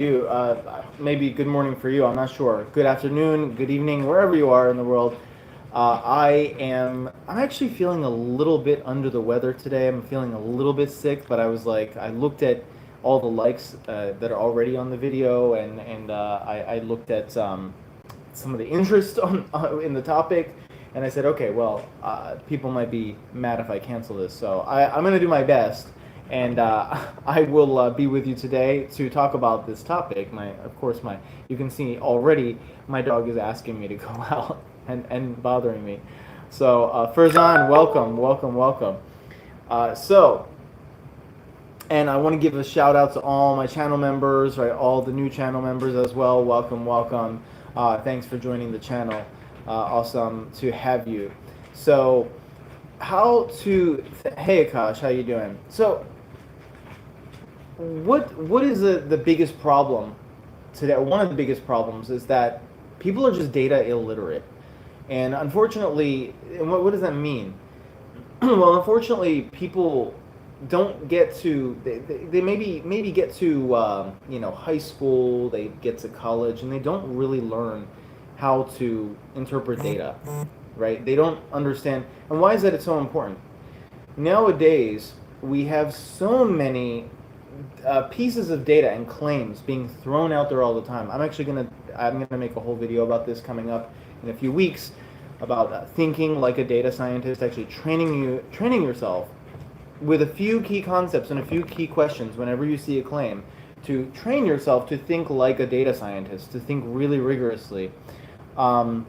you. Maybe good morning for you. I'm not sure. Good afternoon, good evening, wherever you are in the world. I'm actually feeling a little bit under the weather today. I'm feeling a little bit sick, but I was like, I looked at all the likes that are already on the video, and I looked at some of the interest in the topic, and I said, okay, well, people might be mad if I cancel this, so I'm going to do my best, and I will be with you today to talk about this topic. Of course, you can see already my dog is asking me to go out and bothering me. So, Farzan, welcome, welcome, welcome. So, and I want to give a shout out to all my channel members, right? All the new channel members as well. Welcome, welcome. Thanks for joining the channel. Awesome to have you. So, hey Akash, how you doing? So, what is the biggest problem today? One of the biggest problems is that people are just data illiterate, and unfortunately, what does that mean? Well, unfortunately, people don't get to they maybe get to high school, they get to college, and they don't really learn how to interpret data, right? They don't understand. And why is that it's so important? Nowadays, we have so many pieces of data and claims being thrown out there all the time. I'm gonna make a whole video about this coming up in a few weeks, about thinking like a data scientist, actually training yourself with a few key concepts and a few key questions whenever you see a claim, to train yourself to think like a data scientist, to think really rigorously. Welcome,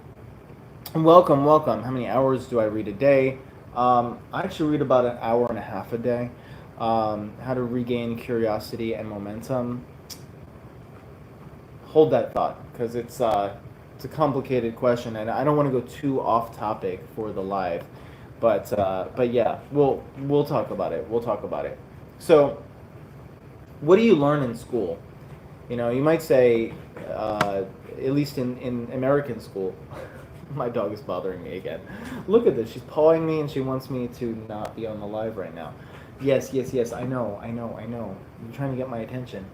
welcome. How many hours do I read a day? I actually read about an hour and a half a day. How to regain curiosity and momentum. Hold that thought, because it's a complicated question, and I don't want to go too off topic for the live. But yeah, we'll talk about it. We'll talk about it. So, what do you learn in school? You might say, at least in American school, my dog is bothering me again. Look at this. She's pawing me, and she wants me to not be on the live right now. Yes, yes, yes. I know. You're trying to get my attention.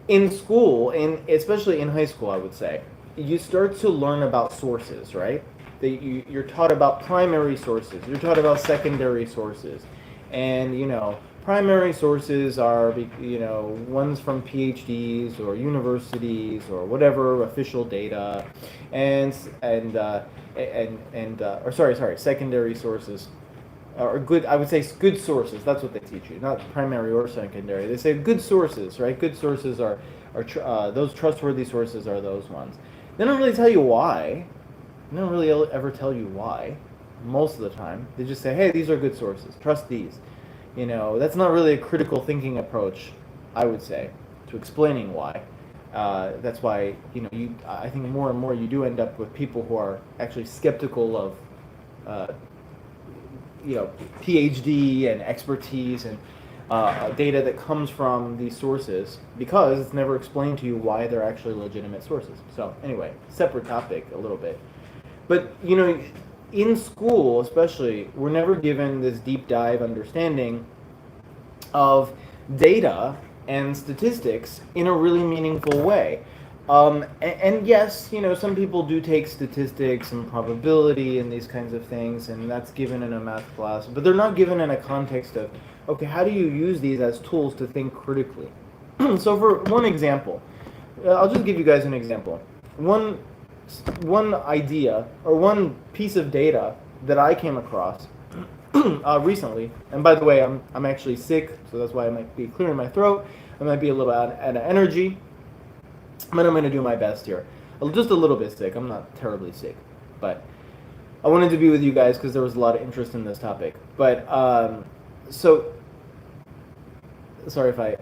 In school, especially in high school, I would say, you start to learn about sources, right? You're taught about primary sources, you're taught about secondary sources, and primary sources are ones from PhDs or universities or whatever, official data, secondary sources are good. I would say good sources. That's what they teach you, not primary or secondary. They say good sources, right? Good sources are those trustworthy sources are those ones. They don't really tell you why. They don't really ever tell you why, most of the time. They just say, hey, these are good sources, trust these. That's not really a critical thinking approach, I would say, to explaining why. That's why, I think more and more you do end up with people who are actually skeptical of, PhD and expertise and data that comes from these sources, because it's never explained to you why they're actually legitimate sources. So anyway, separate topic a little bit. But, in school especially, we're never given this deep dive understanding of data and statistics in a really meaningful way. And yes, some people do take statistics and probability and these kinds of things, and that's given in a math class, but they're not given in a context of, okay, how do you use these as tools to think critically? So for one example, I'll just give you guys an example. One idea or one piece of data that I came across recently, and by the way, I'm actually sick, so that's why I might be clearing my throat. I might be a little out of energy, but I'm going to do my best here. Just a little bit sick. I'm not terribly sick, but I wanted to be with you guys because there was a lot of interest in this topic. But so sorry if I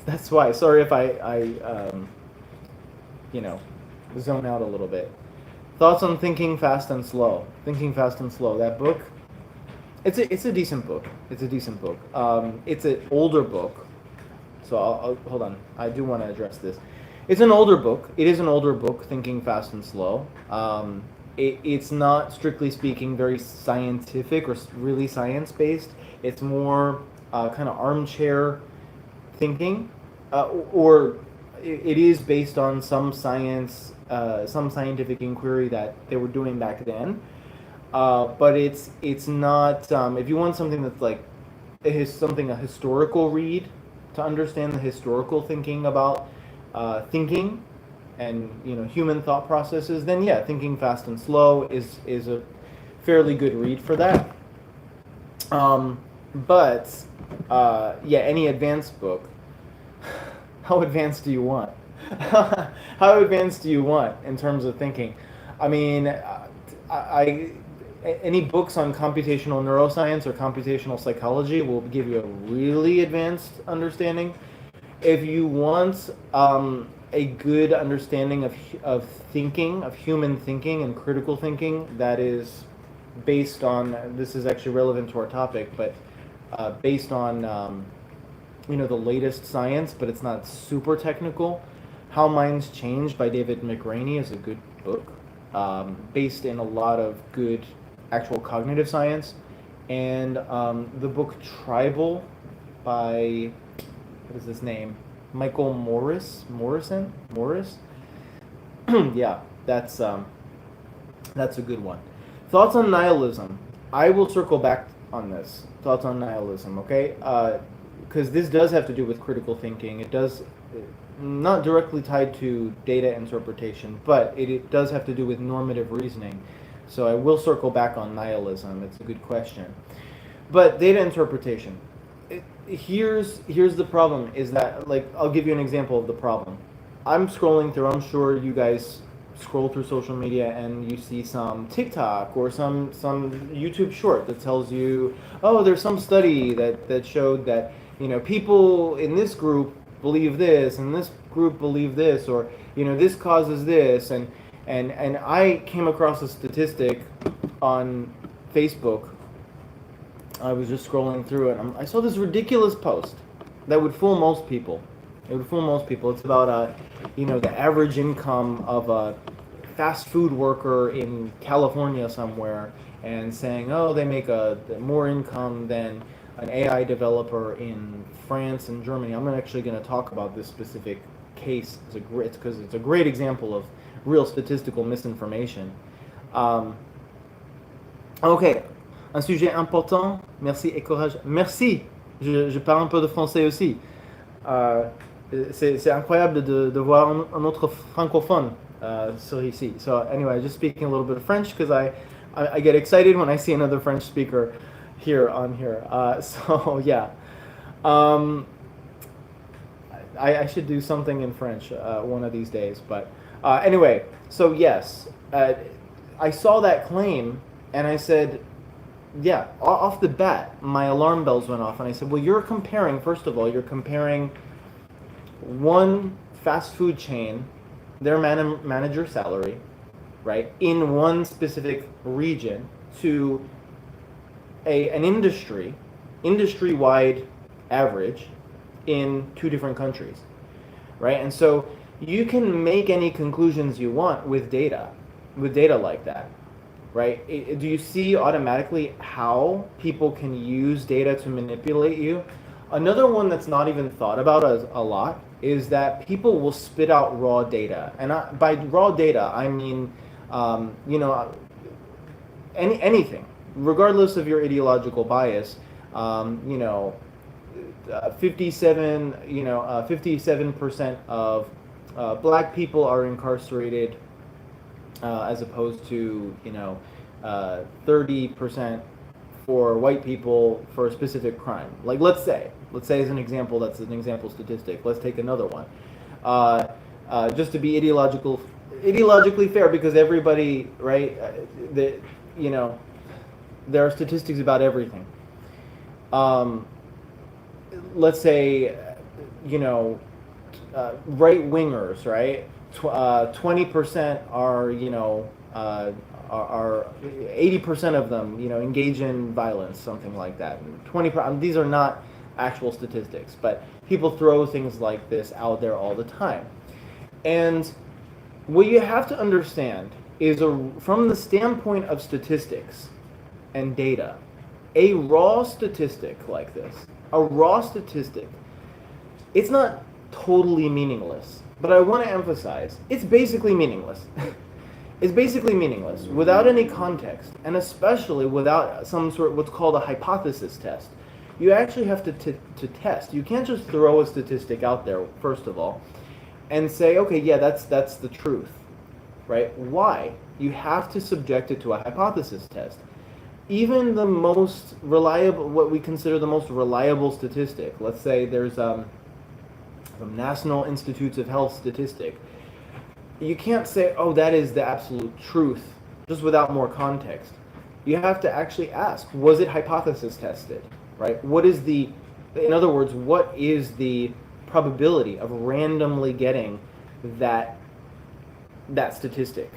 that's why. Sorry if I zone out a little bit. Thoughts on Thinking Fast and Slow. Thinking Fast and Slow. That book. It's a decent book. It's a decent book. It's an older book. So I'll hold on. I do want to address this. It's an older book. It is an older book, Thinking Fast and Slow. It's not, strictly speaking, very scientific or really science-based. It's more kind of armchair thinking, or it is based on some science, some scientific inquiry that they were doing back then. But it's not. If you want something that's like a historical read to understand the historical thinking about thinking and human thought processes, then yeah, Thinking Fast and Slow is a fairly good read for that. But yeah, any advanced book. How advanced do you want? How advanced do you want in terms of thinking? I mean, any books on computational neuroscience or computational psychology will give you a really advanced understanding. If you want a good understanding of thinking, of human thinking and critical thinking, that is based on, this is actually relevant to our topic, but based on the latest science, but it's not super technical. How Minds Change by David McRaney is a good book, based in a lot of good actual cognitive science. And the book Tribal by, what is his name? Michael Morrison? Yeah, that's a good one. Thoughts on nihilism. I will circle back on this. Thoughts on nihilism, okay? Because this does have to do with critical thinking. It does, not directly tied to data interpretation, but it does have to do with normative reasoning. So I will circle back on nihilism. It's a good question. But data interpretation. Here's the problem, is that, like, I'll give you an example of the problem. I'm scrolling through, I'm sure you guys scroll through social media and you see some TikTok or some YouTube short that tells you, oh, there's some study that showed that people in this group believe this and this group believe this, or this causes this, and I came across a statistic on Facebook. I was just scrolling through it. I saw this ridiculous post that would fool most people. It would fool most people. It's about the average income of a fast food worker in California somewhere, and saying, oh, they make more income than an AI developer in France and Germany. I'm actually going to talk about this specific case because it's a great example of real statistical misinformation. Ok, un sujet important. Merci et courage. Merci. Je parle un peu de français aussi. C'est incroyable de voir un autre francophone sur ici. So anyway, just speaking a little bit of French because I get excited when I see another French speaker on here. So yeah, I should do something in French one of these days. But anyway, so yes, I saw that claim and I said, yeah, off the bat, my alarm bells went off, and I said, well, first of all, you're comparing one fast food chain, their manager salary, right, in one specific region to an industry-wide average in two different countries, right? And so you can make any conclusions you want with data like that, right? Do you see automatically how people can use data to manipulate you? Another one that's not even thought about a lot is that people will spit out raw data. And by raw data, I mean, anything, regardless of your ideological bias. 57% of black people are incarcerated, as opposed to 30% for white people for a specific crime. Like let's say as an example, that's an example statistic. Let's take another one, just to be ideologically fair, because everybody, right? There are statistics about everything. Let's say, right wingers, right? 20% are 80% of them, engage in violence, something like that. 20%. These are not actual statistics, but people throw things like this out there all the time. And what you have to understand is, from the standpoint of statistics and data, a raw statistic like this, it's not totally meaningless. But I want to emphasize, it's basically meaningless. It's basically meaningless without any context, and especially without some sort of what's called a hypothesis test. You actually have to test. You can't just throw a statistic out there, first of all, and say, okay, yeah, that's the truth, right? Why? You have to subject it to a hypothesis test. Even the most reliable, what we consider the most reliable statistic, let's say there's from National Institutes of Health statistic, you can't say, oh, that is the absolute truth, just without more context. You have to actually ask, was it hypothesis tested, right? In other words, what is the probability of randomly getting that statistic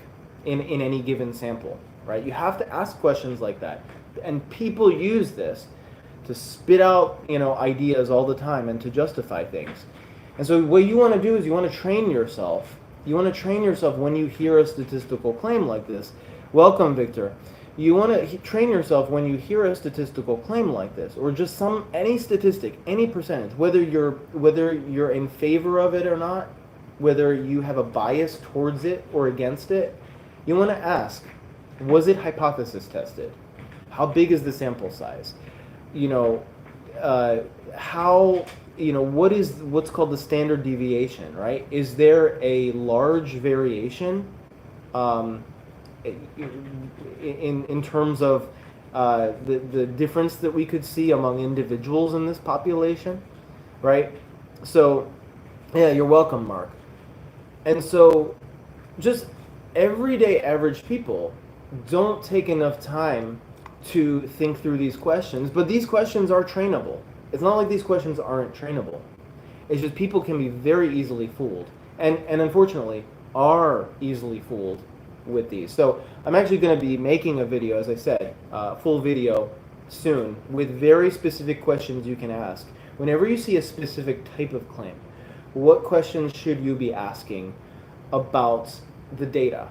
in any given sample, right? You have to ask questions like that. And people use this to spit out, ideas all the time and to justify things. And so what you want to do is you want to train yourself. You want to train yourself when you hear a statistical claim like this. Welcome, Victor. You want to train yourself when you hear a statistical claim like this, or just any statistic, any percentage, whether you're in favor of it or not, whether you have a bias towards it or against it. You want to ask, was it hypothesis tested? How big is the sample size? What is what's called the standard deviation, right? Is there a large variation in terms of the difference that we could see among individuals in this population, right? So, yeah, you're welcome, Mark. And so, just everyday average people don't take enough time to think through these questions, but these questions are trainable. It's not like these questions aren't trainable. It's just people can be very easily fooled, and unfortunately are easily fooled with these. So I'm actually going to be making a video, as I said, full video soon, with very specific questions you can ask. Whenever you see a specific type of claim, what questions should you be asking about the data,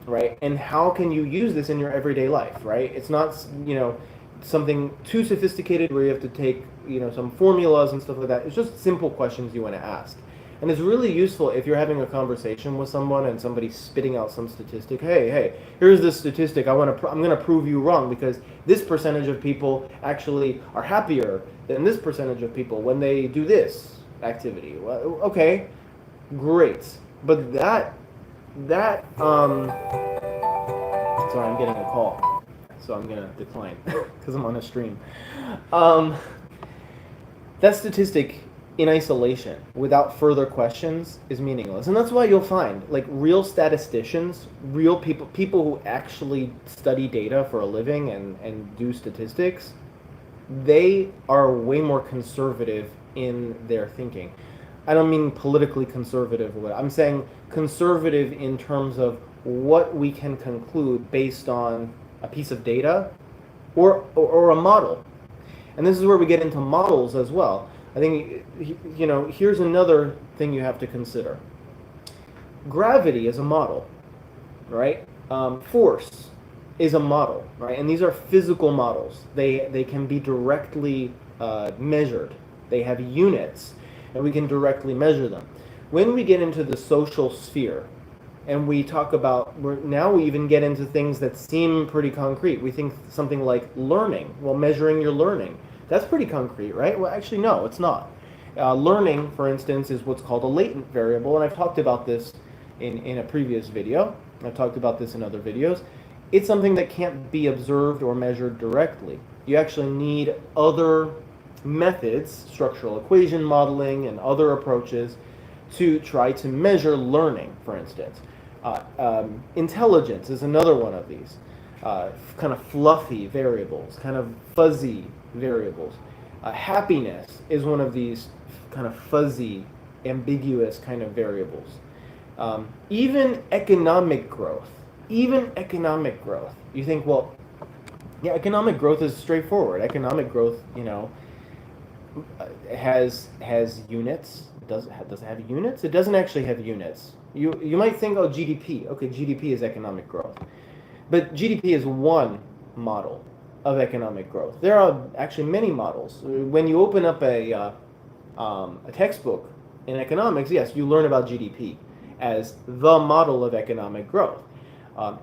right? And how can you use this in your everyday life, right? It's not, something too sophisticated where you have to take, some formulas and stuff like that. It's just simple questions you want to ask. And it's really useful if you're having a conversation with someone and somebody's spitting out some statistic. Hey, here's this statistic. I'm going to prove you wrong because this percentage of people actually are happier than this percentage of people when they do this activity. Well, okay, great. But sorry, I'm getting a call, so I'm going to decline because I'm on a stream. That statistic in isolation, without further questions, is meaningless. And that's why you'll find, like, real statisticians, real people who actually study data for a living and do statistics, they are way more conservative in their thinking. I don't mean politically conservative. I'm saying conservative in terms of what we can conclude based on a piece of data or a model. And this is where we get into models as well. I think, here's another thing you have to consider. Gravity is a model, right? Force is a model, right? And these are physical models. They can be directly measured. They have units, and we can directly measure them. When we get into the social sphere, and we talk about, now we even get into things that seem pretty concrete. We think something like learning. Well, measuring your learning. That's pretty concrete, right? Well, actually, no, it's not. Learning, for instance, is what's called a latent variable, and I've talked about this in a previous video. I've talked about this in other videos. It's something that can't be observed or measured directly. You actually need other methods, structural equation modeling and other approaches, to try to measure learning, for instance. Intelligence is another one of these. Kind of fluffy variables, kind of fuzzy variables. Happiness is one of these kind of fuzzy, ambiguous kind of variables. Even economic growth. You think, well, yeah, economic growth is straightforward. Economic growth, has units. Does it have units? It doesn't actually have units. You might think, oh, GDP. Okay, GDP is economic growth. But GDP is one model of economic growth. There are actually many models. When you open up a textbook In economics, yes, you learn about GDP as the model of economic growth.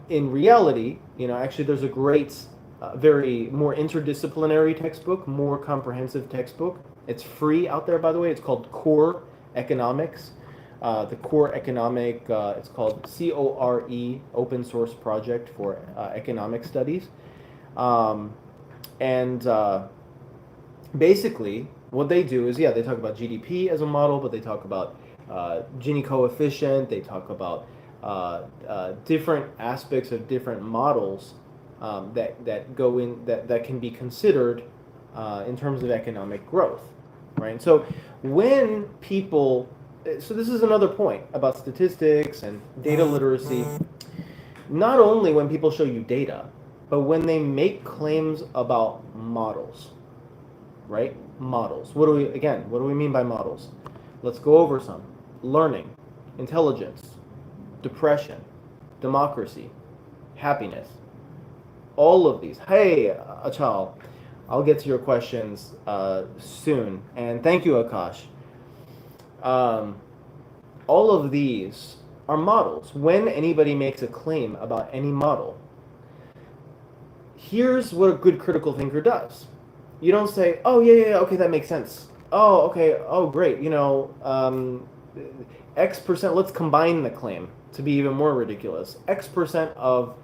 In reality, actually, there's a great, very more interdisciplinary textbook, more comprehensive textbook. It's free out there, by the way. It's called Core Economics. The Core Economic, it's called CORE, Open Source Project for Economic Studies. And basically, what they do is, they talk about GDP as a model, but they talk about Gini coefficient. They talk about different aspects of different models that go in that can be considered in terms of economic growth, right? And so when people, so this is another point about statistics and data literacy. Not only when people show you data, but when they make claims about models, right? Models. What do we mean by models? Let's go over some. Learning, intelligence, depression, democracy, happiness. All of these. Hey, Achal, I'll get to your questions soon. And thank you, Akash. All of these are models. When anybody makes a claim about any model, here's what a good critical thinker does. You don't say, oh, yeah, okay, that makes sense. Oh, okay, oh, great, X percent, let's combine the claim to be even more ridiculous. X percent of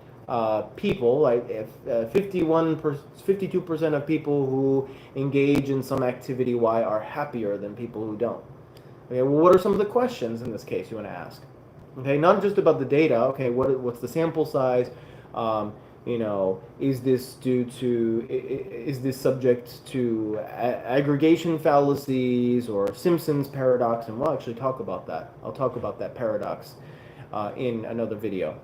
people, like if 52% of people who engage in some activity Y are happier than people who don't. Okay, well, what are some of the questions in this case you want to ask? Okay, not just about the data. Okay, what's the sample size? Is this subject to aggregation fallacies or Simpson's paradox? And we'll actually talk about that. I'll talk about that paradox in another video.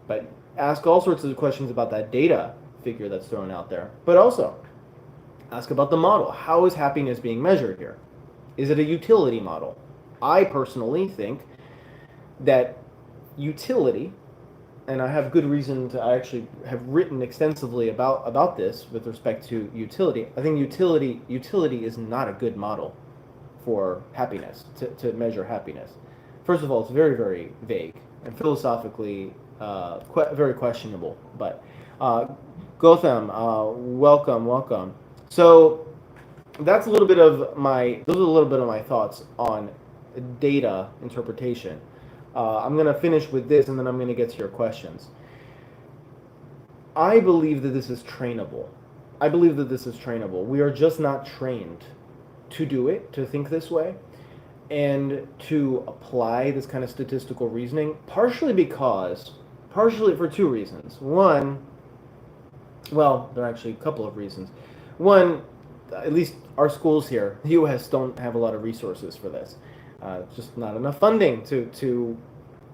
But ask all sorts of questions about that data figure that's thrown out there. But also, ask about the model. How is happiness being measured here? Is it a utility model? I personally think that utility, and I have good reason to, I actually have written extensively about this with respect to utility. I think utility is not a good model for happiness, to measure happiness. First of all, it's very, very vague and philosophically very questionable. But Gotham, welcome. So that's a little bit of my thoughts on data interpretation. I'm going to finish with this, and then I'm going to get to your questions. I believe that this is trainable. We are just not trained to do it, to think this way, and to apply this kind of statistical reasoning, partially for two reasons. One, well, there are actually a couple of reasons. One, at least our schools here, the U.S., don't have a lot of resources for this. Just not enough funding to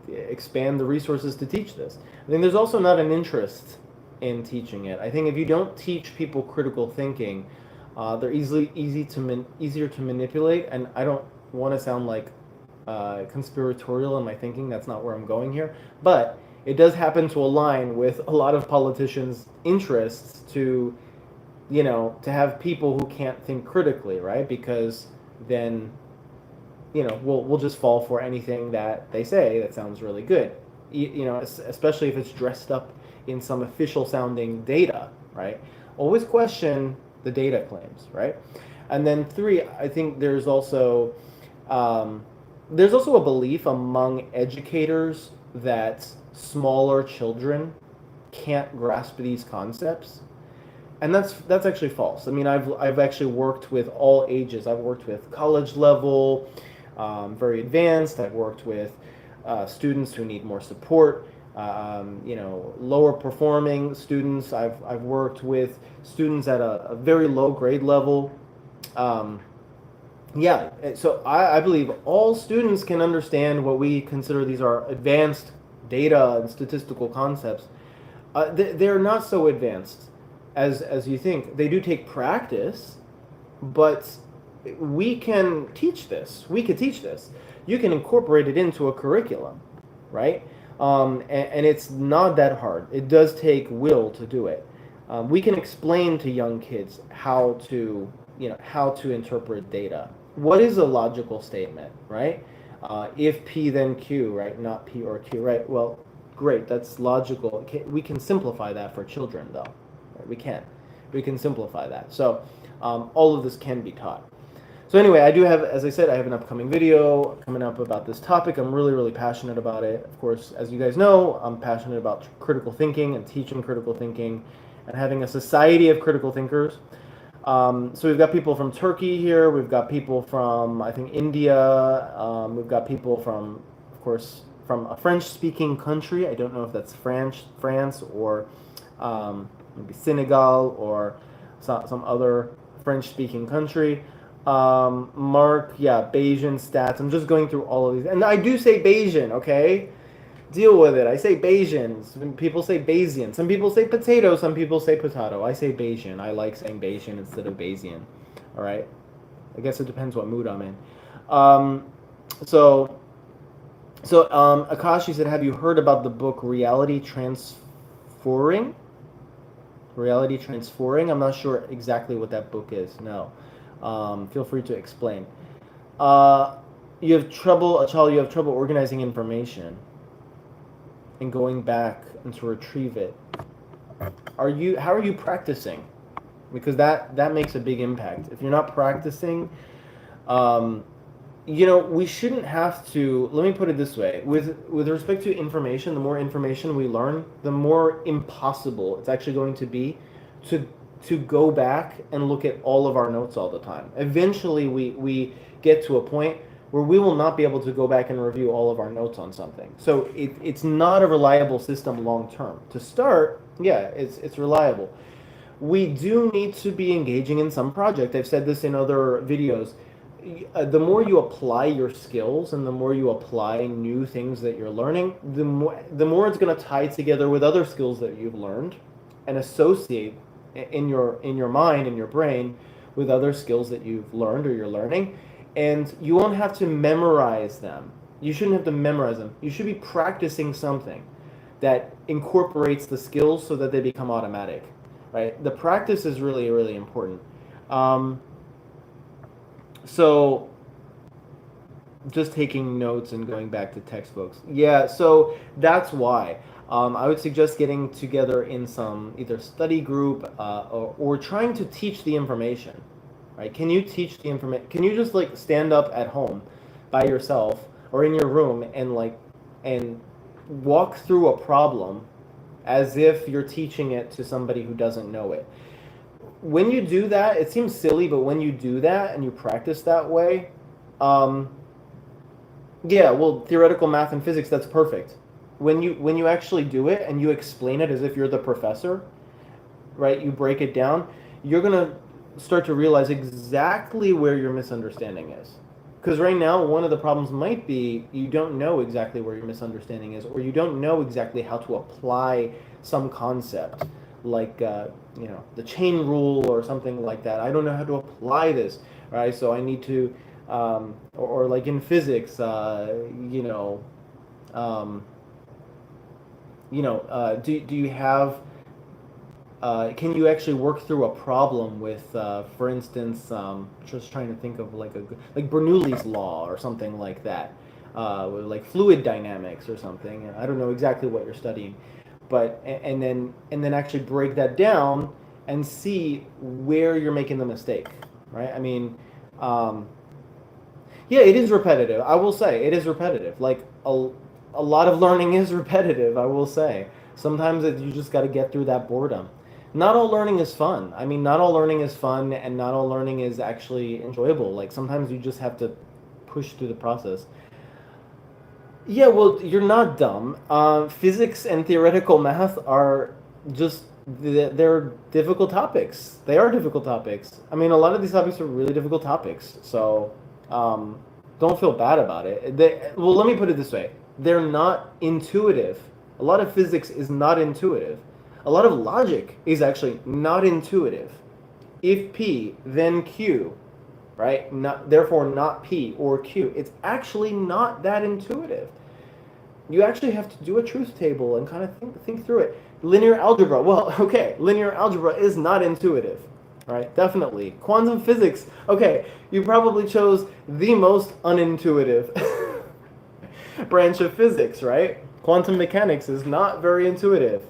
expand the resources to teach this. I think there's also not an interest in teaching it. I think if you don't teach people critical thinking, they're easier to manipulate. And I don't want to sound like conspiratorial in my thinking. That's not where I'm going here. But it does happen to align with a lot of politicians' interests to have people who can't think critically, right? Because then we'll just fall for anything that they say that sounds really good, especially if it's dressed up in some official sounding data, right? Always question the data claims, right? And then three, I think there's also a belief among educators that smaller children can't grasp these concepts. And that's actually false. I mean, I've actually worked with all ages. I've worked with college level, very advanced. I've worked with students who need more support, lower performing students. I've worked with students at a very low grade level. So I believe all students can understand what we consider these are advanced data and statistical concepts. They're not so advanced as you think. They do take practice, but we can teach this. We could teach this. You can incorporate it into a curriculum, right? And it's not that hard. It does take will to do it. We can explain to young kids how to interpret data. what is a logical statement, right? If P then Q, right? Not P or Q, right? Well, great, that's logical. We can simplify that for children, though. Right? We can simplify that. So all of this can be taught. So anyway, I do have, as I said, I have an upcoming video coming up about this topic. I'm really, really passionate about it. Of course, as you guys know, I'm passionate about critical thinking and teaching critical thinking and having a society of critical thinkers. So we've got people from Turkey here. We've got people from, I think, India. We've got people from, of course, from a French-speaking country. I don't know if that's France, or maybe Senegal, or some other French-speaking country. Mark, yeah, Bayesian stats. I'm just going through all of these. And I do say Bayesian, okay? Deal with it. I say Bayesian. People say Bayesian. Some people say potato. Some people say potato. I say Bayesian. I like saying Bayesian instead of Bayesian. All right? I guess it depends what mood I'm in. So Akashi said, have you heard about the book Reality Transferring? Reality Transferring? I'm not sure exactly what that book is. No. Feel free to explain. You have trouble organizing information and going back and to retrieve it. How are you practicing? Because that makes a big impact. If you're not practicing, we shouldn't have to. Let me put it this way: with respect to information, the more information we learn, the more impossible it's actually going to be to go back and look at all of our notes all the time. Eventually, we get to a point where we will not be able to go back and review all of our notes on something. So it's not a reliable system long term. To start, yeah, it's reliable. We do need to be engaging in some project. I've said this in other videos. The more you apply your skills and the more you apply new things that you're learning, the more it's going to tie together with other skills that you've learned and associate in your mind, in your brain, with other skills that you've learned or you're learning. And you won't have to memorize them. You shouldn't have to memorize them. You should be practicing something that incorporates the skills so that they become automatic, right? The practice is really, really important. So just taking notes and going back to textbooks. Yeah, so that's why. I would suggest getting together in some either study group or trying to teach the information. Right? Can you teach the information? Can you just like stand up at home by yourself or in your room and walk through a problem as if you're teaching it to somebody who doesn't know it? When you do that, it seems silly, but when you do that and you practice that way, yeah, well, theoretical math and physics, that's perfect. When you actually do it and you explain it as if you're the professor, right? You break it down, you're gonna start to realize exactly where your misunderstanding is. Because right now, one of the problems might be you don't know exactly where your misunderstanding is, or you don't know exactly how to apply some concept, like the chain rule or something like that. I don't know how to apply this, right? So I need to, or like in physics, do you have? Can you actually work through a problem with, for instance, just trying to think of like Bernoulli's law or something like that, like fluid dynamics or something. I don't know exactly what you're studying, but and then actually break that down and see where you're making the mistake, right? I mean, yeah, it is repetitive. I will say it is repetitive. Like a lot of learning is repetitive. I will say sometimes you just got to get through that boredom. Not all learning is fun. I mean, not all learning is fun, and not all learning is actually enjoyable. Like sometimes you just have to push through the process. Yeah, well, you're not dumb. Physics and theoretical math are just they're difficult topics. They are difficult topics. I mean, a lot of these topics are really difficult topics. So don't feel bad about it. Well, let me put it this way: they're not intuitive. A lot of physics is not intuitive. A lot of logic is actually not intuitive. If P, then Q, right? Therefore not P or Q. It's actually not that intuitive. You actually have to do a truth table and kind of think through it. Linear algebra, well, okay, linear algebra is not intuitive. right? Definitely. Quantum physics. Okay, you probably chose the most unintuitive branch of physics, right? Quantum mechanics is not very intuitive.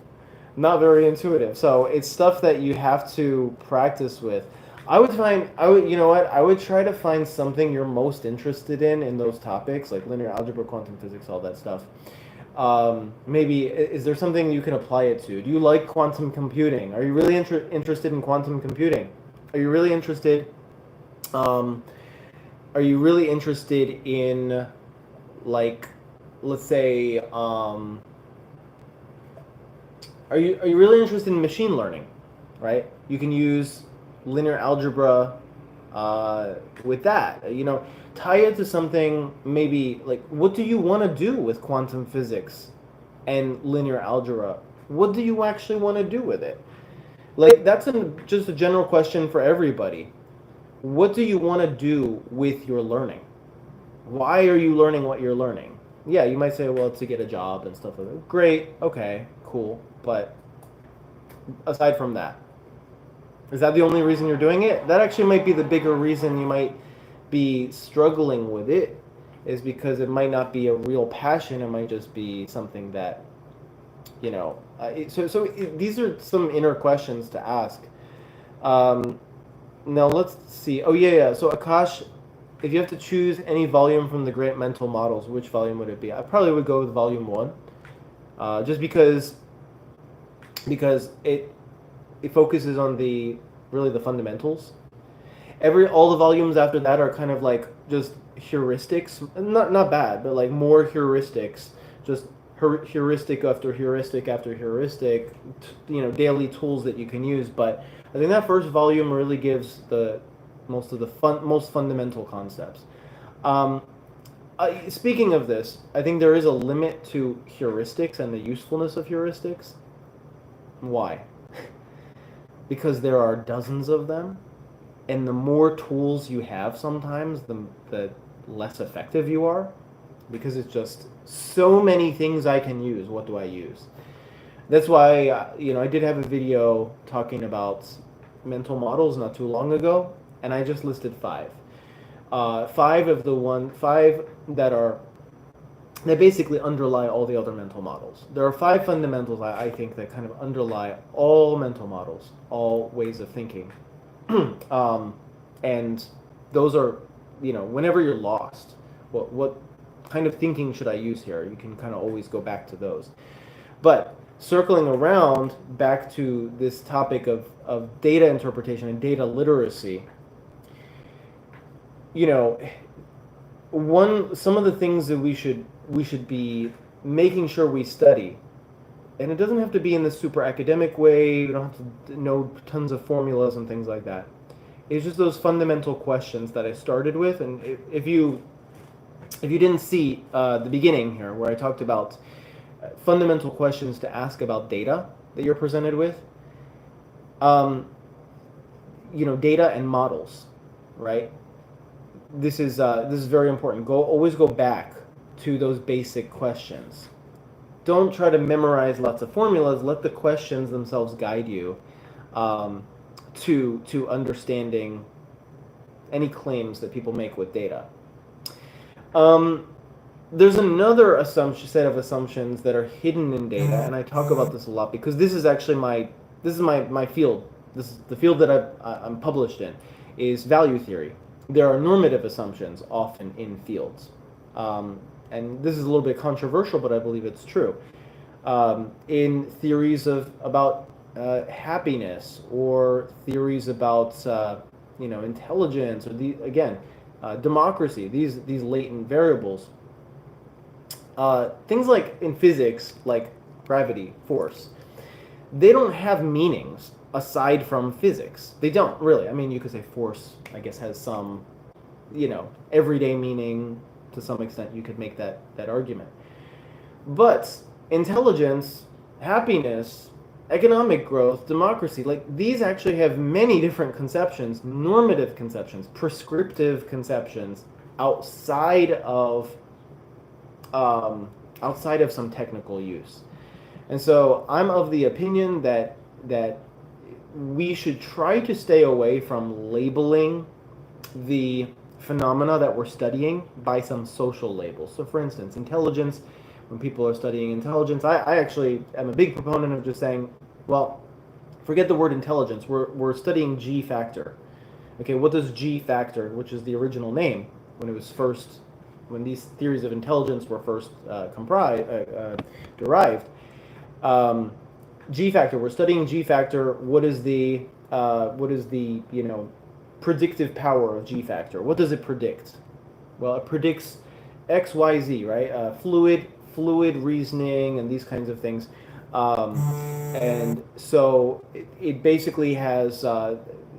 Not very intuitive. So it's stuff that you have to practice with. You know what? I would try to find something you're most interested in those topics, like linear algebra, quantum physics, all that stuff. Maybe, is there something you can apply it to? Do you like quantum computing? Are you really interested in quantum computing? Are you really interested? Um, are you really interested in, like, let's say, are you really interested in machine learning? Right? You can use linear algebra with that. Tie it to something maybe like, what do you want to do with quantum physics and linear algebra? What do you actually want to do with it? Like, that's just a general question for everybody. What do you want to do with your learning? Why are you learning what you're learning? Yeah, you might say, well, to get a job and stuff like that. Great, okay, cool. But aside from that, is that the only reason you're doing it? That actually might be the bigger reason you might be struggling with it, is because it might not be a real passion. It might just be something that, these are some inner questions to ask. Now let's see. Oh, yeah. So Akash, if you have to choose any volume from the great mental models, which volume would it be? I probably would go with volume 1, just because it focuses on really the fundamentals. All the volumes after that are kind of like just heuristics, not bad, but like more heuristics, just heuristic after heuristic after heuristic, daily tools that you can use. But I think that first volume really gives the most fundamental concepts. Speaking of this, I think there is a limit to heuristics and the usefulness of heuristics. Why? Because there are dozens of them, and the more tools you have sometimes, the less effective you are, because it's just so many things I can use. What do I use? That's why, I did have a video talking about mental models not too long ago, and I just listed 5. 5 that basically underlie all the other mental models. There are 5 fundamentals, I think, that kind of underlie all mental models, all ways of thinking. And those are, whenever you're lost, what kind of thinking should I use here? You can kind of always go back to those. But circling around back to this topic of data interpretation and data literacy, some of the things that we should be making sure we study, and it doesn't have to be in this super academic way. You don't have to know tons of formulas and things like that. It's just those fundamental questions that I started with. And if you didn't see the beginning here, where I talked about fundamental questions to ask about data that you're presented with, data and models, right? This is very important. Always go back to those basic questions. Don't try to memorize lots of formulas. Let the questions themselves guide you to understanding any claims that people make with data. There's another set of assumptions that are hidden in data, and I talk about this a lot because this is actually my field. This is the field that I'm published in, is value theory. There are normative assumptions often in fields. And this is a little bit controversial, but I believe it's true. In theories about happiness, or theories about intelligence, or democracy, these latent variables, things like in physics, like gravity, force, they don't have meanings aside from physics. They don't really. I mean, you could say force, I guess, has some everyday meaning. To some extent, you could make that argument. But intelligence, happiness, economic growth, democracy, like these actually have many different conceptions, normative conceptions, prescriptive conceptions, outside of some technical use. And so I'm of the opinion that we should try to stay away from labeling the phenomena that we're studying by some social labels. So for instance, intelligence, when people are studying intelligence, I actually am a big proponent of just saying, well, forget the word intelligence, we're studying G factor. Okay, what does G factor, which is the original name, when these theories of intelligence were first derived, G factor, we're studying G factor, what is the predictive power of G factor? What does it predict? Well, it predicts X, Y, Z, right? Fluid reasoning and these kinds of things. And so it basically has,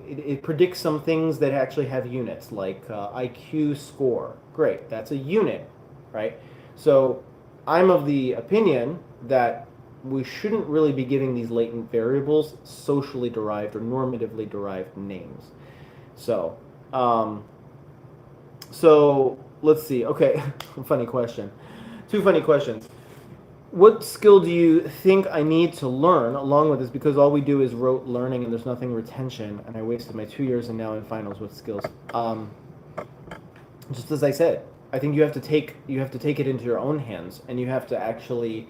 it predicts some things that actually have units, like IQ score. Great, that's a unit, right? So I'm of the opinion that we shouldn't really be giving these latent variables socially derived or normatively derived names. So, let's see. Okay, funny question. Two funny questions. What skill do you think I need to learn along with this? Because all we do is rote learning and there's nothing retention, and I wasted my 2 years and now in finals with skills. Just as I said, I think you have to take it into your own hands, and you have to actually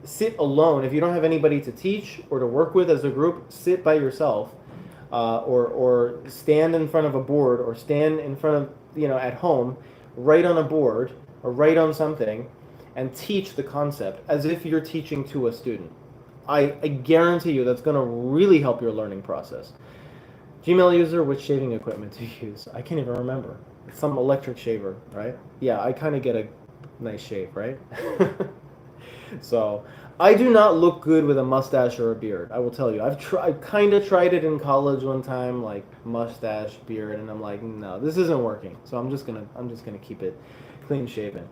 sit alone. If you don't have anybody to teach or to work with as a group, sit by yourself, or stand in front of a board, or stand in front of, at home, write on a board or write on something and teach the concept as if you're teaching to a student. I guarantee you that's going to really help your learning process. Gmail user, which shaving equipment to use? I can't even remember. It's some electric shaver, right? Yeah, I kind of get a nice shave, right? So I do not look good with a mustache or a beard. I will tell you. I kind of tried it in college one time, like mustache, beard, and I'm like, no, this isn't working. So I'm just gonna keep it clean shaven.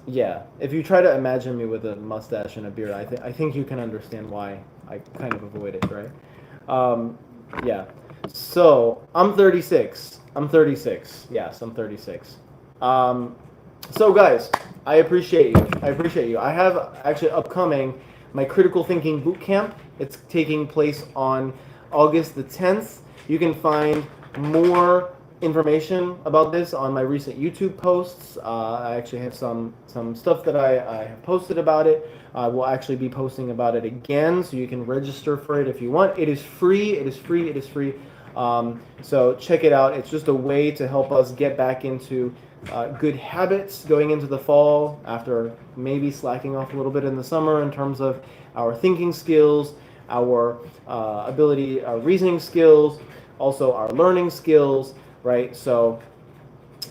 Yeah, if you try to imagine me with a mustache and a beard, I think you can understand why I kind of avoid it, right? Yeah. So I'm 36. Yes, I'm 36. So guys, I appreciate you. I have actually upcoming my critical thinking boot camp. It's taking place on August the 10th. You can find more information about this on my recent YouTube posts. I actually have some stuff that I have posted about it. I will actually be posting about it again, so you can register for it if you want. It is free. So check it out. It's just a way to help us get back into good habits going into the fall, after maybe slacking off a little bit in the summer in terms of our thinking skills, our our reasoning skills, also our learning skills, right? So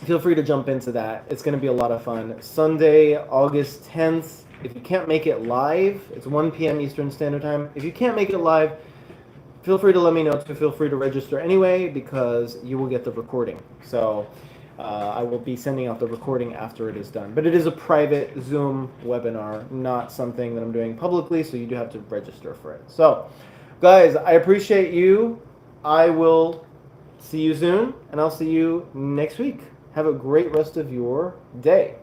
feel free to jump into that. It's going to be a lot of fun. Sunday, August 10th. If you can't make it live, it's 1 p.m. Eastern Standard Time. If you can't make it live, feel free to let me know too. Feel free to register anyway, because you will get the recording. So I will be sending out the recording after it is done. But it is a private Zoom webinar, not something that I'm doing publicly, so you do have to register for it. So, guys, I appreciate you. I will see you soon, and I'll see you next week. Have a great rest of your day.